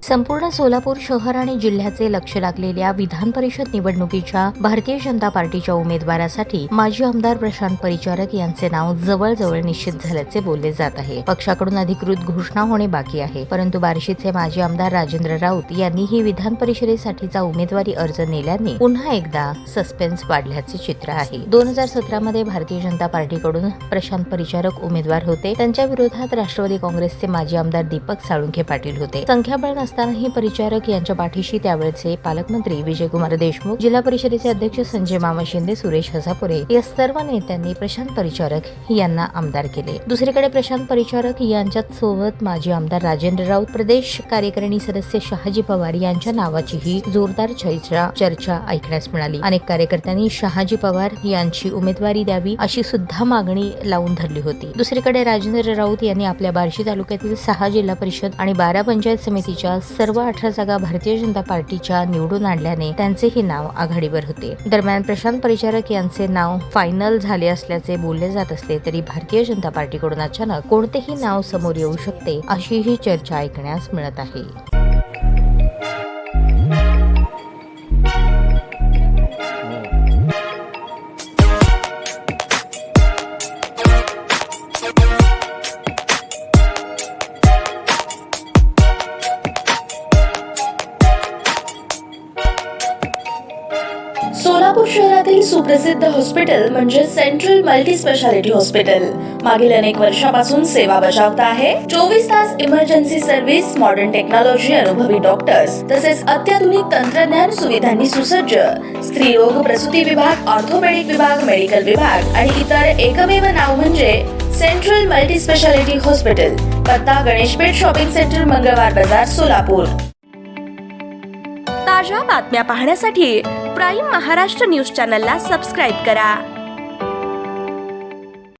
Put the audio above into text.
संपूर्ण सोलापूर शहर आणि जिल्ह्याचे लक्ष लागलेल्या विधान परिषद निवडणुकीच्या भारतीय जनता पार्टीच्या उमेदवारासाठी माजी आमदार प्रशांत परिचारक यांचे नाव जवळजवळ निश्चित झाल्याचे बोलले जात आहे. पक्षाकडून अधिकृत घोषणा होणे बाकी आहे, परंतु बार्शीचे माजी आमदार राजेंद्र राऊत यांनीही विधान परिषदेसाठीचा उमेदवारी अर्ज नेल्याने पुन्हा एकदा सस्पेन्स वाढल्याचे चित्र आहे. 2017 मध्ये भारतीय जनता पार्टीकडून प्रशांत परिचारक उमेदवार होते. त्यांच्या विरोधात राष्ट्रवादी काँग्रेसचे माजी आमदार दीपक साळुंखे पाटील होते. संख्याबळ नसतानाही परिचारक यांच्या पाठीशी त्यावेळचे पालकमंत्री विजयकुमार देशमुख, जिल्हा परिषदेचे अध्यक्ष संजय मामा शिंदे, सुरेश हसापुरे या सर्व नेत्यांनी प्रशांत परिचारक यांना आमदार केले. दुसरीकडे प्रशांत परिचारक यांच्या सोबत माजी आमदार राजेंद्र राऊत, प्रदेश कार्यकारिणी सदस्य शहाजी पवार यांच्या नावाचीही जोरदार चर्चा ऐकण्यास मिळाली. अनेक कार्यकर्त्यांनी शहाजी पवार यांची उमेदवारी द्यावी अशी सुद्धा मागणी लावून धरली होती. दुसरीकडे राजेंद्र राऊत यांनी आपल्या बार्शी तालुक्यातील 6 जिल्हा परिषद आणि 12 पंचायत समितीच्या सर्व 18 जागा भारतीय जनता पार्टीच्या निवडून आणल्याने त्यांचेही नाव आघाडीवर होते. दरम्यान प्रशांत परिचारक यांचे नाव फायनल झाले असल्याचे बोलले जात असले तरी भारतीय जनता पार्टीकडून अचानक कोणतेही नाव समोर येऊ शकते अशीही चर्चा ऐकण्यास मिळत आहे. सोलापूर शहरातील सुप्रसिद्ध हॉस्पिटल म्हणजे सेंट्रल मल्टी स्पेशालिटी हॉस्पिटल मागील अनेक वर्षापासून सेवा बजावत आहे. 24 तास इमर्जन्सी सर्व्हिस, मॉडर्न टेक्नॉलॉजी, अनुभवी डॉक्टर्स तसेच अत्याधुनिक तंत्रज्ञान सुविधांनी सुसज्ज स्त्रीरोग प्रसूती विभाग, ऑर्थोपेडिक विभाग, मेडिकल विभाग आणि इतर एकमेव नाव म्हणजे सेंट्रल मल्टी स्पेशालिटी हॉस्पिटल. पत्ता गणेशपेठ शॉपिंग सेंटर, मंगळवार बाजार, सोलापूर. ताज्या बातम्या पाहण्यासाठी प्राईम महाराष्ट्र न्यूज चॅनलला सबस्क्राईब करा.